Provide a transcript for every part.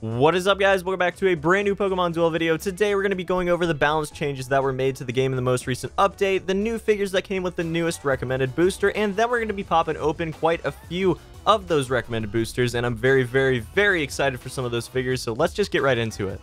What is up, guys? Welcome back to a brand new Pokemon Duel video. Today we're going to be going over the balance changes that were made to the game in the most recent update, the new figures that came with the newest recommended booster, and then we're going to be popping open quite a few of those recommended boosters, and I'm very excited for some of those figures, so let's just get right into it.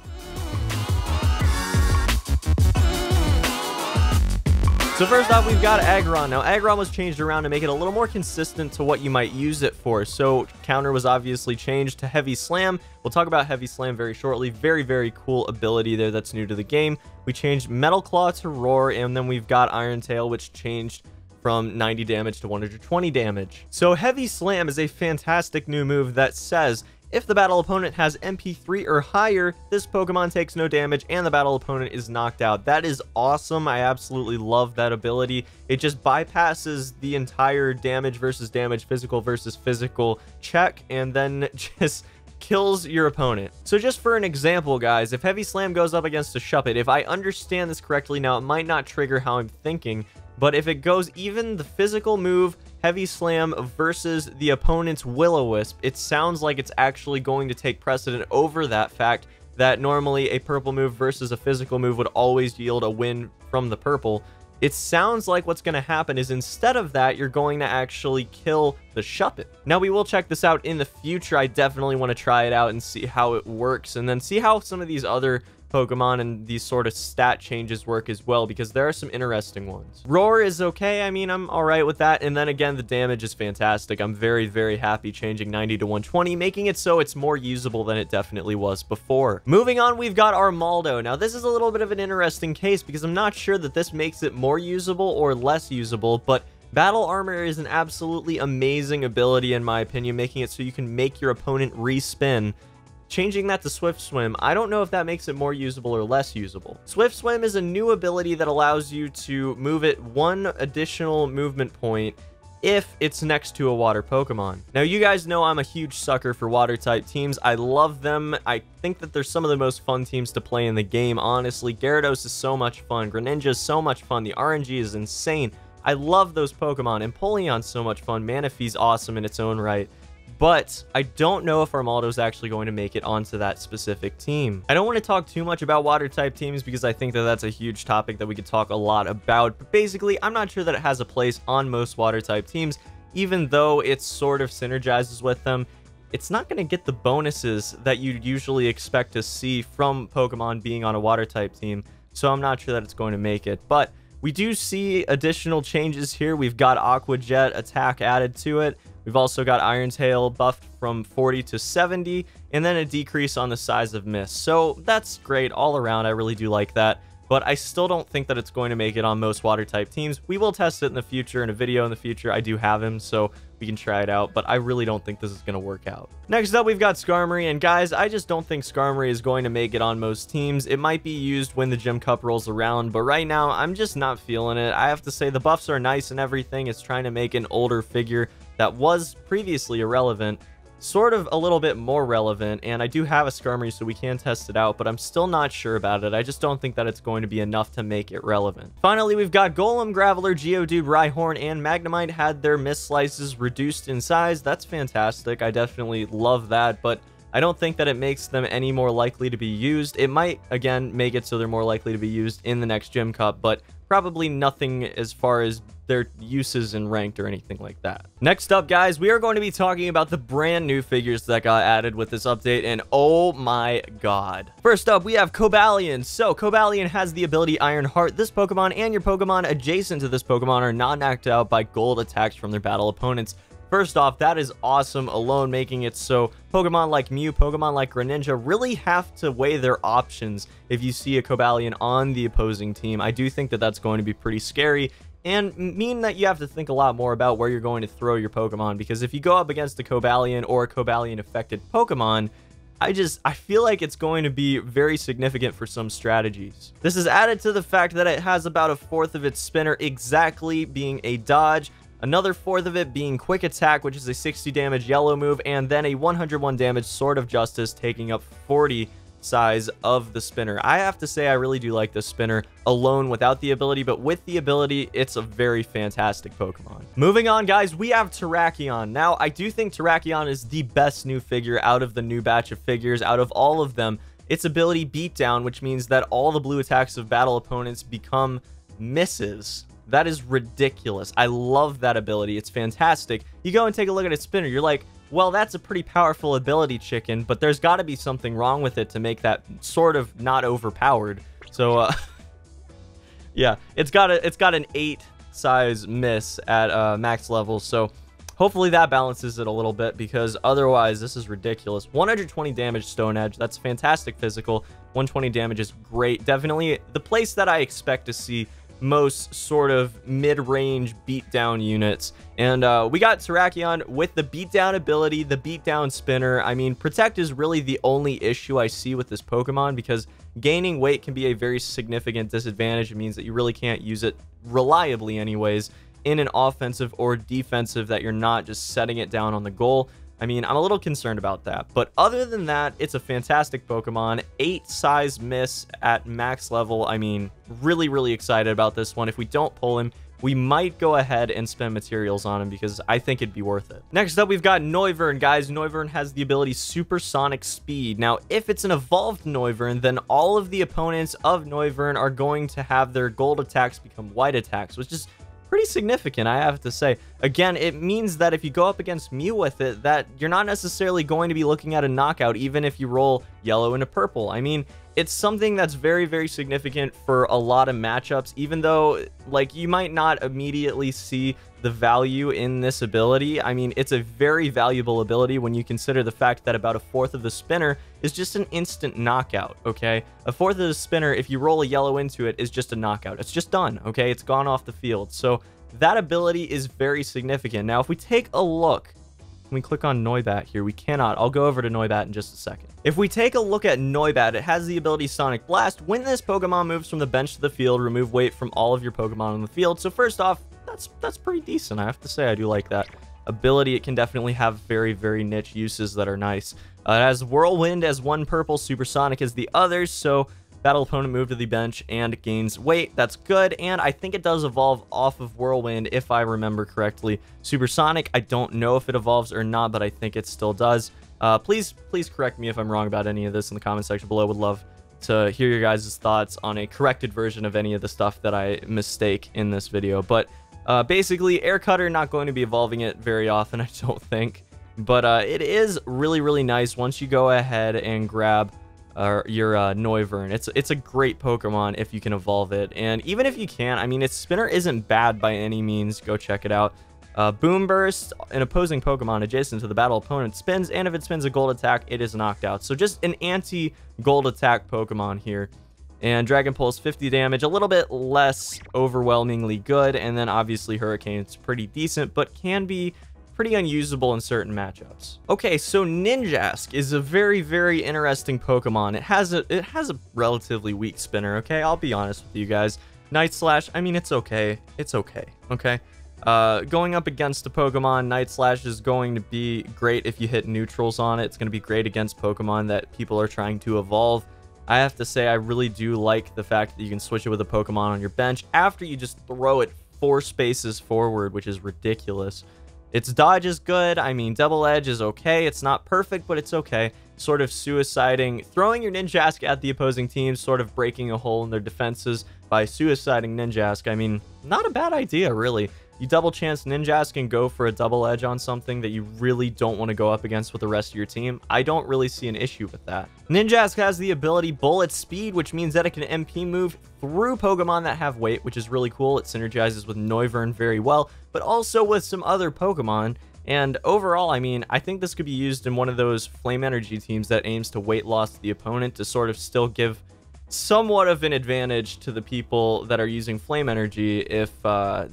So first off, we've got Aggron. Now, Aggron was changed around to make it a little more consistent to what you might use it for. So counter was obviously changed to Heavy Slam. We'll talk about Heavy Slam very shortly. Very cool ability there that's new to the game. We changed Metal Claw to Roar, and then we've got Iron Tail, which changed from 90 damage to 120 damage. So Heavy Slam is a fantastic new move that says, if the battle opponent has MP3 or higher, this Pokemon takes no damage and the battle opponent is knocked out. That is awesome. I absolutely love that ability. It just bypasses the entire damage versus damage, physical versus physical check, and then just kills your opponent. So just for an example, guys, if Heavy Slam goes up against a Shuppet, if I understand this correctly, now it might not trigger how I'm thinking, but if it goes even the physical move, Heavy Slam versus the opponent's Will-O-Wisp, it sounds like it's actually going to take precedent over that fact that normally a purple move versus a physical move would always yield a win from the purple. It sounds like what's going to happen is instead of that, you're going to actually kill the Shuppet. Now, we will check this out in the future. I definitely want to try it out and see how it works, and then see how some of these other Pokemon and these sort of stat changes work as well, because there are some interesting ones. Roar is okay. I mean, I'm all right with that. And then again, the damage is fantastic. I'm very happy changing 90 to 120, making it so it's more usable than it definitely was before. Moving on, we've got Armaldo. Now, this is a little bit of an interesting case because I'm not sure that this makes it more usable or less usable, but Battle Armor is an absolutely amazing ability in my opinion, making it so you can make your opponent respin. Changing that to Swift Swim, I don't know if that makes it more usable or less usable. Swift Swim is a new ability that allows you to move it one additional movement point if it's next to a water Pokemon. Now, you guys know I'm a huge sucker for water type teams. I love them. I think that they're some of the most fun teams to play in the game, honestly. Gyarados is so much fun. Greninja is so much fun. The RNG is insane. I love those Pokemon. Empoleon's so much fun. Manaphy's awesome in its own right. But I don't know if Armaldo is actually going to make it onto that specific team. I don't want to talk too much about water type teams because I think that that's a huge topic that we could talk a lot about. But basically, I'm not sure that it has a place on most water type teams, even though it sort of synergizes with them. It's not going to get the bonuses that you'd usually expect to see from Pokemon being on a water type team. So I'm not sure that it's going to make it. But we do see additional changes here. We've got Aqua Jet attack added to it. We've also got Iron Tail buffed from 40 to 70, and then a decrease on the size of Mist. So that's great all around. I really do like that, but I still don't think that it's going to make it on most water type teams. We will test it in the future, in a video in the future. I do have him, so we can try it out, but I really don't think this is going to work out. Next up, we've got Skarmory, and guys, I just don't think Skarmory is going to make it on most teams. It might be used when the Gym Cup rolls around, but right now, I'm just not feeling it. I have to say, the buffs are nice and everything. It's trying to make an older figure that was previously irrelevant sort of a little bit more relevant, and I do have a Skarmory, so we can test it out, but I'm still not sure about it. I just don't think that it's going to be enough to make it relevant. Finally, we've got Golem, Graveler, Geodude, Rhyhorn, and Magnemite had their Mist Slices reduced in size. That's fantastic. I definitely love that, but I don't think that it makes them any more likely to be used. It might, again, make it so they're more likely to be used in the next Gym Cup, but probably nothing as far as their uses in ranked or anything like that. Next up, guys, we are going to be talking about the brand new figures that got added with this update, and oh my god. First up, we have Cobalion. So Cobalion has the ability Iron Heart. This Pokemon and your Pokemon adjacent to this Pokemon are not knocked out by gold attacks from their battle opponents. First off, that is awesome alone, making it so Pokemon like Mew, Pokemon like Greninja really have to weigh their options if you see a Cobalion on the opposing team. I do think that that's going to be pretty scary and mean that you have to think a lot more about where you're going to throw your Pokemon, because if you go up against a Cobalion or a Cobalion affected Pokemon, I feel like it's going to be very significant for some strategies. This is added to the fact that it has about a fourth of its spinner exactly being a dodge, another fourth of it being quick attack, which is a 60 damage yellow move, and then a 101 damage Sword of Justice taking up 40 size of the spinner. I have to say I really do like the spinner alone without the ability, but with the ability, it's a very fantastic Pokemon. Moving on, guys, we have TERRAKION. Now, I do think TERRAKION is the best new figure out of the new batch of figures, out of all of them. Its ability Beatdown, which means that all the blue attacks of battle opponents become misses. That is ridiculous. I love that ability. It's fantastic. You go and take a look at its spinner. You're like, well, that's a pretty powerful ability, Chicken, but there's got to be something wrong with it to make that sort of not overpowered. So, yeah, it's got an 8 size miss at max level. So hopefully that balances it a little bit, because otherwise this is ridiculous. 120 damage Stone Edge. That's fantastic physical. 120 damage is great. Definitely the place that I expect to see most sort of mid-range beatdown units. And we got TERRAKION with the beatdown ability, the beatdown spinner. I mean, Protect is really the only issue I see with this Pokemon, because gaining weight can be a very significant disadvantage. It means that you really can't use it reliably anyways in an offensive or defensive that you're not just setting it down on the goal. I mean, I'm a little concerned about that. But other than that, it's a fantastic Pokemon. 8 size miss at max level. I mean, really, really excited about this one. If we don't pull him, we might go ahead and spend materials on him, because I think it'd be worth it. Next up, we've got Noivern, guys. Noivern has the ability Supersonic Speed. Now, if it's an evolved Noivern, then all of the opponents of Noivern are going to have their gold attacks become white attacks, which is pretty significant, I have to say. Again, it means that if you go up against Mew with it, that you're not necessarily going to be looking at a knockout, even if you roll yellow into purple. I mean, it's something that's very, very significant for a lot of matchups, even though, like, you might not immediately see the value in this ability. I mean, it's a very valuable ability when you consider the fact that about a fourth of the spinner is just an instant knockout, okay? A fourth of the spinner, if you roll a yellow into it, is just a knockout. It's just done, okay? It's gone off the field. So that ability is very significant. Now, if we take a look, when we click on Noibat here, we cannot. I'll go over to Noibat in just a second. If we take a look at Noibat, it has the ability Sonic Blast. When this Pokemon moves from the bench to the field, remove weight from all of your Pokemon on the field. So first off, that's pretty decent. I have to say, I do like that ability. It can definitely have very, very niche uses that are nice. It has Whirlwind as one purple, Supersonic as the others, so battle opponent move to the bench and gains weight. That's good, and I think it does evolve off of Whirlwind, if I remember correctly. Supersonic, I don't know if it evolves or not, but I think it still does. Please correct me if I'm wrong about any of this in the comment section below. Would love to hear your guys' thoughts on a corrected version of any of the stuff that I mistake in this video. But basically, Air Cutter, not going to be evolving it very often, I don't think. But it is really, really nice once you go ahead and grab your Noivern. It's a great Pokemon if you can evolve it. And even if you can't, I mean, its spinner isn't bad by any means. Go check it out. Boom Burst, an opposing Pokemon adjacent to the battle opponent spins, and if it spins a gold attack, it is knocked out. So just an anti-gold attack Pokemon here. And Dragon Pulse, 50 damage, a little bit less overwhelmingly good. And then obviously Hurricane, it's pretty decent, but can be pretty unusable in certain matchups. Okay, so Ninjask is a very, very interesting Pokemon. It has a relatively weak spinner, okay? I'll be honest with you guys. Night Slash, I mean, it's okay. It's okay, okay? Going up against a Pokemon, Night Slash is going to be great if you hit neutrals on it. It's going to be great against Pokemon that people are trying to evolve. I have to say, I really do like the fact that you can switch it with a Pokemon on your bench after you just throw it 4 spaces forward, which is ridiculous. Its dodge is good. I mean, Double Edge is okay. It's not perfect, but it's okay. Sort of suiciding, throwing your Ninjask at the opposing team, sort of breaking a hole in their defenses by suiciding Ninjask. I mean, not a bad idea, really. You double chance Ninjask and go for a Double Edge on something that you really don't want to go up against with the rest of your team. I don't really see an issue with that. Ninjask has the ability Bullet Speed, which means that it can MP move through Pokemon that have weight, which is really cool. It synergizes with Noivern very well, but also with some other Pokemon. And overall, I mean, I think this could be used in one of those Flame Energy teams that aims to weight loss the opponent to sort of still give somewhat of an advantage to the people that are using Flame Energy if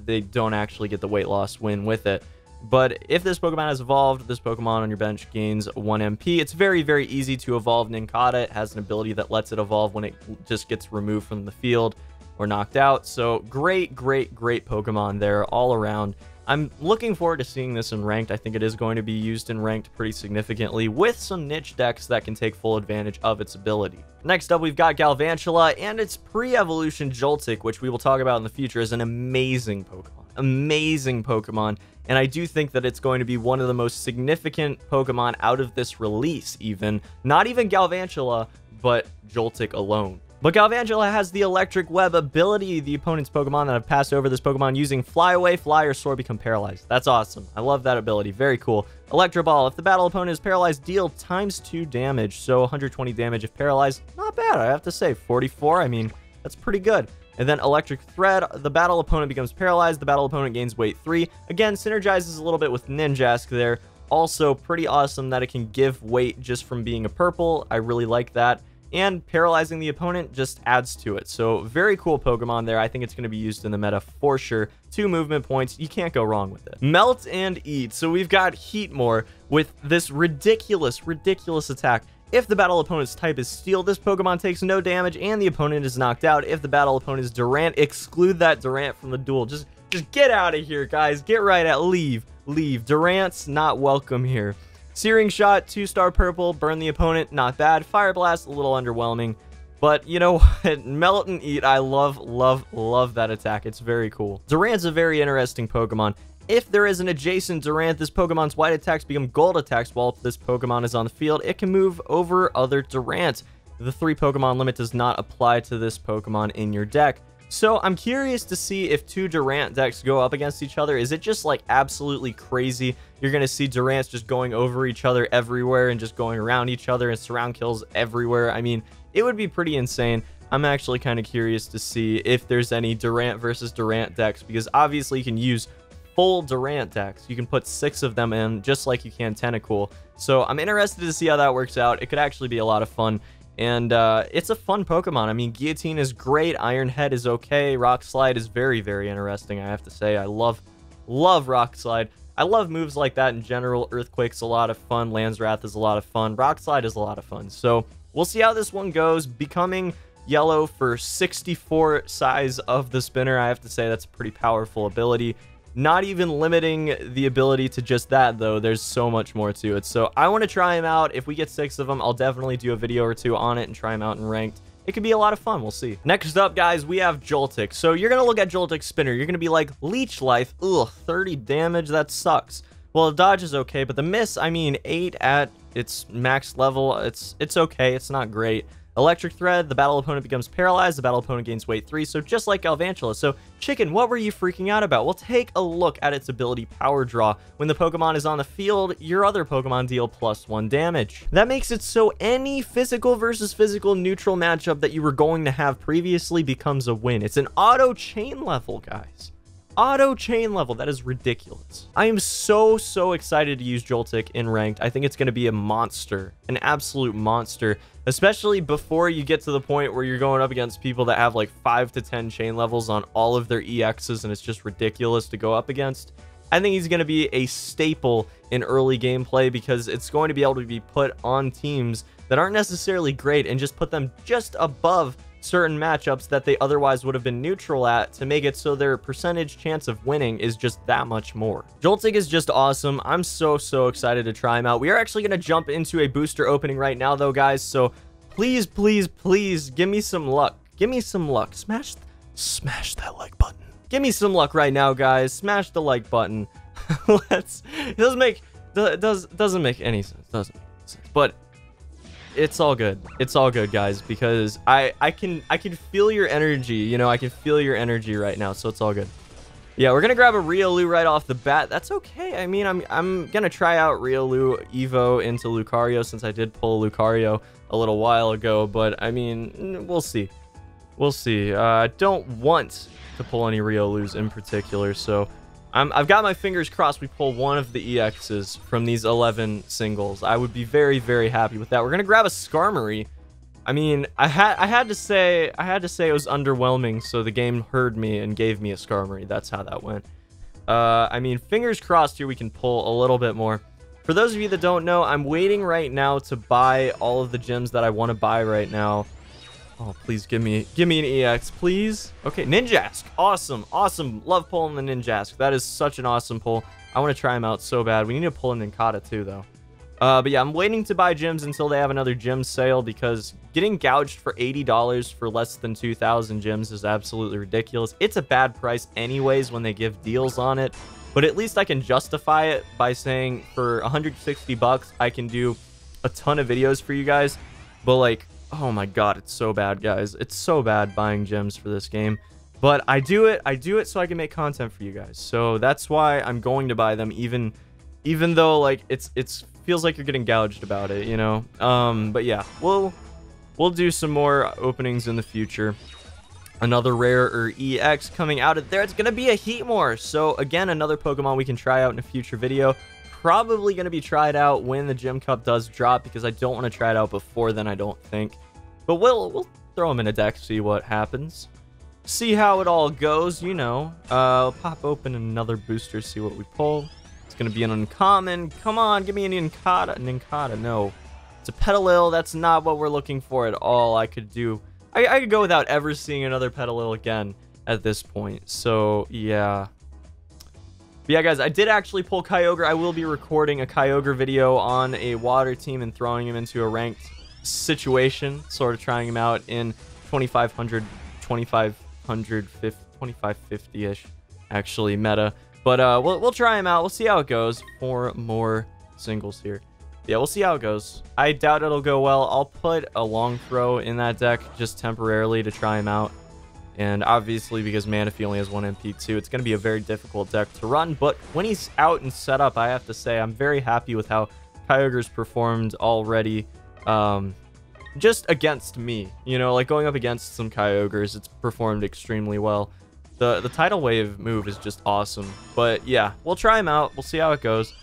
they don't actually get the weight loss win with it. But if this Pokemon has evolved, this Pokemon on your bench gains 1 MP. It's very, very easy to evolve Nincada. It has an ability that lets it evolve when it just gets removed from the field or knocked out. So great, great, great Pokemon there all around. I'm looking forward to seeing this in ranked. I think it is going to be used in ranked pretty significantly with some niche decks that can take full advantage of its ability. Next up, we've got Galvantula and its pre-evolution Joltik, which we will talk about in the future, is an amazing Pokemon. Amazing Pokemon. And I do think that it's going to be one of the most significant Pokemon out of this release, even. Not even Galvantula, but Joltik alone. But Galvantula has the Electric Web ability. The opponent's Pokemon that have passed over this Pokemon using Fly Away, Fly, or Soar become paralyzed. That's awesome. I love that ability. Very cool. Electro Ball. If the battle opponent is paralyzed, deal ×2 damage. So 120 damage if paralyzed. Not bad, I have to say. 44, I mean, that's pretty good. And then Electric Thread. The battle opponent becomes paralyzed. The battle opponent gains weight 3. Again, synergizes a little bit with Ninjask there. Also, pretty awesome that it can give weight just from being a purple. I really like that. And paralyzing the opponent just adds to it. So very cool Pokemon there. I think it's going to be used in the meta for sure. 2 movement points. You can't go wrong with it. Melt and Eat. So we've got Heatmore with this ridiculous attack. If the battle opponent's type is Steel, this Pokemon takes no damage and the opponent is knocked out. If the battle opponent is Durant, exclude that Durant from the duel. Just get out of here, guys. Get right out. Leave. Durant's not welcome here. Searing Shot, 2-star purple, burn the opponent, not bad. Fire Blast, a little underwhelming. But you know what? Melt and Eat, I love that attack. It's very cool. Durant's a very interesting Pokemon. If there is an adjacent Durant, this Pokemon's white attacks become gold attacks while this Pokemon is on the field. It can move over other Durants. The 3 Pokemon limit does not apply to this Pokemon in your deck. So I'm curious to see if 2 Durant decks go up against each other. Is it just like absolutely crazy? You're going to see Durants just going over each other everywhere and just going around each other and surround kills everywhere. I mean, it would be pretty insane. I'm actually kind of curious to see if there's any Durant versus Durant decks, because obviously you can use full Durant decks. You can put 6 of them in just like you can Tentacool. So I'm interested to see how that works out. It could actually be a lot of fun. And it's a fun Pokemon. I mean, Guillotine is great. Iron Head is okay. Rock Slide is very interesting, I have to say. I love Rock Slide. I love moves like that in general. Earthquake's a lot of fun. Land's Wrath is a lot of fun. Rock Slide is a lot of fun. So we'll see how this one goes. Becoming yellow for 64 size of the spinner. I have to say that's a pretty powerful ability. Not even limiting the ability to just that, though. There's so much more to it. So I want to try him out. If we get 6 of them, I'll definitely do a video or 2 on it and try him out in ranked. It could be a lot of fun. We'll see. Next up, guys, we have Joltik. So you're going to look at Joltik's spinner. You're going to be like, Leech Life. Ugh, 30 damage. That sucks. Well, the dodge is okay, but the miss, I mean, 8 at its max level. It's okay. It's not great. Electric Thread, the battle opponent becomes paralyzed. The battle opponent gains weight 3, so just like Galvantula. So, Chiken, what were you freaking out about? Well, take a look at its ability Power Draw. When the Pokemon is on the field, your other Pokemon deal +1 damage. That makes it so any physical versus physical neutral matchup that you were going to have previously becomes a win. It's an auto chain level, guys. Auto chain level. That is ridiculous. I am so excited to use Joltik in ranked. I think it's going to be a monster, an absolute monster, especially before you get to the point where you're going up against people that have like 5 to 10 chain levels on all of their EXs, and it's just ridiculous to go up against. I think he's going to be a staple in early gameplay because it's going to be able to be put on teams that aren't necessarily great and just put them just above certain matchups that they otherwise would have been neutral at to make it so their percentage chance of winning is just that much more. Joltik is just awesome. I'm so excited to try him out. We are actually going to jump into a booster opening right now though, guys, so please give me some luck. Give me some luck. Smash that like button. Give me some luck right now, guys. Smash the like button. It doesn't make any sense. Doesn't make sense. But it's all good. It's all good, guys, because I can feel your energy. You know, I can feel your energy right now, so it's all good. Yeah, we're gonna grab a Riolu right off the bat. That's okay. I mean, I'm gonna try out Riolu Evo into Lucario since I did pull Lucario a little while ago, but I mean, we'll see. We'll see. I don't want to pull any Riolus in particular, so I've got my fingers crossed we pull one of the EXs from these 11 singles. I would be very happy with that. We're gonna grab a Skarmory. I mean, I had to say it was underwhelming, so the game heard me and gave me a Skarmory. That's how that went. I mean, fingers crossed here we can pull a little bit more. For those of you that don't know, I'm waiting right now to buy all of the gems that I want to buy right now. Oh, please give me an EX, please. Okay, Ninjask. Awesome. Awesome. Love pulling the Ninjask. That is such an awesome pull. I want to try him out so bad. We need to pull a Ninkata too, though. But yeah, I'm waiting to buy gyms until they have another gym sale because getting gouged for $80 for less than 2,000 gyms is absolutely ridiculous. It's a bad price anyways when they give deals on it, but at least I can justify it by saying for 160 bucks, I can do a ton of videos for you guys. But like, oh my god, it's so bad, guys. It's so bad buying gems for this game. But I do it so I can make content for you guys. So that's why I'm going to buy them, even though like it's feels like you're getting gouged about it, you know. But yeah, we'll do some more openings in the future. Another rare or EX coming out of there. It's gonna be a Heatmore. So again, another Pokemon we can try out in a future video. Probably gonna be tried out when the Gym Cup does drop because I don't want to try it out before then, I don't think. But we'll throw them in a deck, see what happens. See how it all goes, you know. I'll pop open another booster, see what we pull. It's going to be an uncommon. Come on, give me an Ninkata. Ninkata, no. It's a Petalil. That's not what we're looking for at all. I could do... I could go without ever seeing another Petalil again at this point. So, yeah. But yeah, guys, I did actually pull Kyogre. I will be recording a Kyogre video on a water team and throwing him into a ranked situation. Sort of trying him out in 2,500, 2550-ish, actually, meta. But we'll try him out. We'll see how it goes. 4 more singles here. Yeah, we'll see how it goes. I doubt it'll go well. I'll put a long throw in that deck just temporarily to try him out. And obviously, because Manaphy only has 1 MP2, it's going to be a very difficult deck to run. But when he's out and set up, I have to say I'm very happy with how Kyogre's performed already. Just against me, you know, like going up against some Kyogres, it's performed extremely well. The tidal wave move is just awesome. But yeah, we'll try him out. We'll see how it goes.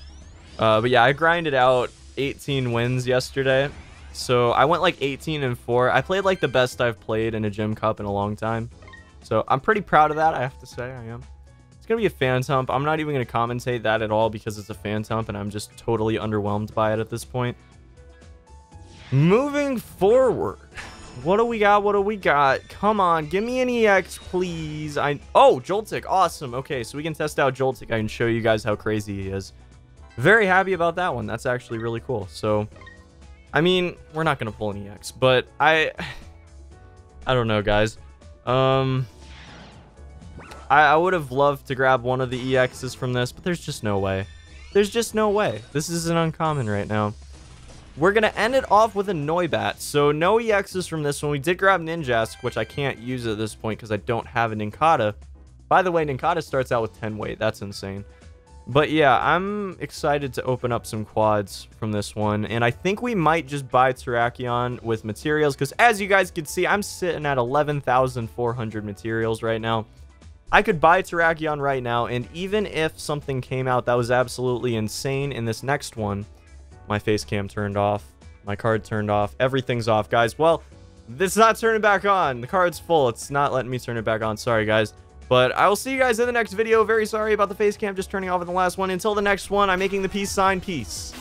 But yeah, I grinded out 18 wins yesterday. So I went like 18-4. I played like the best I've played in a Gym Cup in a long time. So I'm pretty proud of that, I have to say. I am. It's going to be a fan hump. I'm not even going to commentate that at all because it's a fan hump and I'm just totally underwhelmed by it at this point. Moving forward, what do we got? What do we got? Come on, give me an EX, please. Oh, Joltik, awesome. Okay, so we can test out Joltik. I can show you guys how crazy he is. Very happy about that one. That's actually really cool. So, I mean, we're not gonna pull an EX, but I don't know, guys. I would have loved to grab one of the EXs from this, but there's just no way. There's just no way. This is an uncommon right now. We're going to end it off with a Noibat. So no EXs from this one. We did grab Ninjask, which I can't use at this point because I don't have a Ninkata. By the way, Ninkata starts out with 10 weight. That's insane. But yeah, I'm excited to open up some quads from this one. And I think we might just buy TERRAKION with materials because as you guys can see, I'm sitting at 11,400 materials right now. I could buy TERRAKION right now. And even if something came out that was absolutely insane in this next one, my face cam turned off, my card turned off, everything's off, guys. Well, it's not turning back on. The card's full. It's not letting me turn it back on. Sorry, guys. But I will see you guys in the next video. Very sorry about the face cam just turning off in the last one. Until the next one, I'm making the peace sign. Peace.